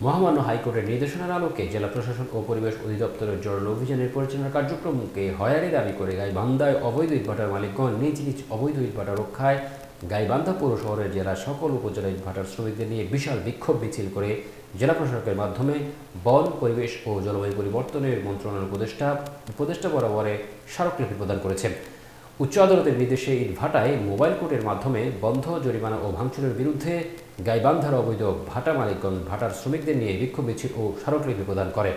মহামান্য হাইকোর্টের নির্দেশনার আলোকে জেলা প্রশাসন ও পরিবেশ অধিদপ্তরের জরুরি অভিযানের পরিচালনার কার্যক্রমকে হয়রানি দাবি করে গাইবান্ধায় অবৈধ ইটভাটার মালিকগণ নিজ নিজ অবৈধ ইটভাটা রক্ষায় গাইবান্ধা পৌর শহরের জেলার সকল উপজেলা ইটভাটার শ্রমিকদের নিয়ে বিশাল বিক্ষোভ মিছিল করে জেলা প্রশাসকের মাধ্যমে বন, পরিবেশ ও জলবায়ু পরিবর্তনের মন্ত্রণালয়ের উপদেষ্টা বরাবরে স্মারকলিপি প্রদান করেছেন। উচ্চ আদালতের নির্দেশে ইটভাটায় মোবাইল কোর্টের মাধ্যমে বন্ধ, জরিমানা ও ভাঙচুরের বিরুদ্ধে গাইবান্ধার অবৈধ ভাটা মালিকগণ ভাটার শ্রমিকদের নিয়ে বিক্ষোভ মিছিল ও স্মারকলিপি প্রদান করে।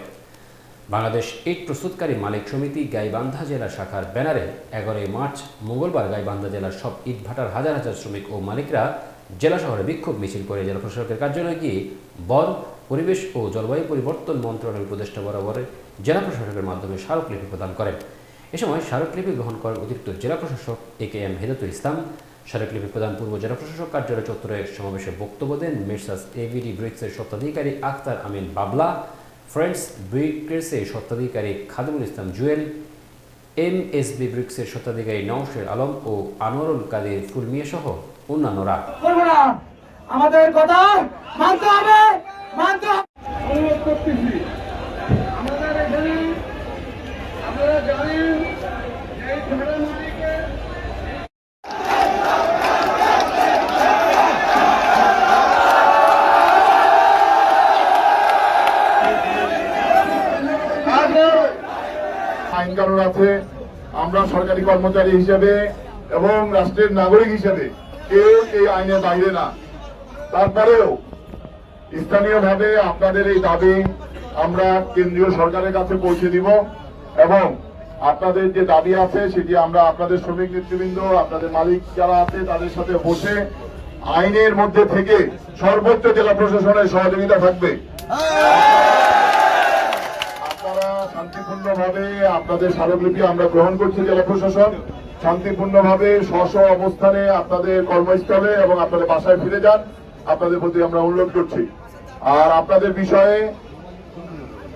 বাংলাদেশ ইট প্রস্তুতকারী মালিক সমিতি গাইবান্ধা জেলা শাখার ব্যানারে 11 মার্চ মঙ্গলবার গাইবান্ধা জেলার সব ইট ভাটার হাজার হাজার শ্রমিক ও মালিকরা জেলা শহরে বিক্ষোভ মিছিল করে জেলা প্রশাসকের কার্যালয়ে গিয়ে বন, পরিবেশ ও জলবায়ু পরিবর্তন মন্ত্রণালয়ের উপদেষ্টা বরাবরে জেলা প্রশাসকের মাধ্যমে স্মারকলিপি প্রদান করেন। এ সময় স্মারকলিপি গ্রহণ করেন অতিরিক্ত জেলা প্রশাসক AKM হেদায়েতুল ইসলাম। স্মারকলিপি প্রদান পূর্ব জেলা প্রশাসক কার্যালয় চত্বরে সমাবেশে বক্তব্য দেন মেসার্স AVD ব্রিক্সের স্বত্বাধিকারী আক্তার আমিন বাবলা, ফ্রেন্ডস ব্রিক্সের স্বত্বাধিকারী খাদিমুল ইসলাম জুয়েল, MSB ব্রিক্সের স্বত্বাধিকারী নওশের আলম ও আনোয়ারুল কাদের ফুলমিয়া সহ অন্যান্যরা। আমাদের কথা মানতে হবে, আমাদের এখানে আপনারা জানেন এই ভাড়া মালিকের আইন কানুন আছে। আমরা সরকারি কর্মচারী হিসেবে এবং রাষ্ট্রের নাগরিক হিসেবে কেউ এই আইনের বাইরে না। তারপরেও স্থানীয়ভাবে আপনাদের এই দাবি আমরা কেন্দ্রীয় সরকারের কাছে পৌঁছে দিব এবং আপনাদের যে দাবি আছে সেটি আমরা আপনাদের শ্রমিক নেতৃবৃন্দ, আপনাদের মালিক যারা আছে তাদের সাথে বসে আইনের মধ্যে থেকে সর্বোচ্চ জেলা প্রশাসনের সহযোগিতা থাকবে। আপনারা শান্তিপূর্ণভাবে আপনাদের স্মারকলিপি আমরা গ্রহণ করছি। জেলা প্রশাসন শান্তিপূর্ণভাবে স্ব অবস্থানে আপনাদের কর্মস্থলে এবং আপনাদের বাসায় ফিরে যান, আপনাদের প্রতি আমরা অনুরোধ করছি। আর আপনাদের বিষয়ে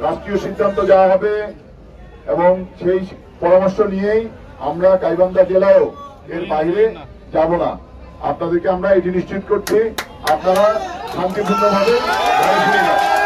রাষ্ট্রীয় সিদ্ধান্ত যাওয়া হবে এবং সেই পরামর্শ নিয়েই আমরা গাইবান্ধা জেলাও এর বাইরে যাব না। আপনাদেরকে আমরা এটি নিশ্চিত করছি, আপনারা শান্তিপূর্ণভাবে ফিরে যান।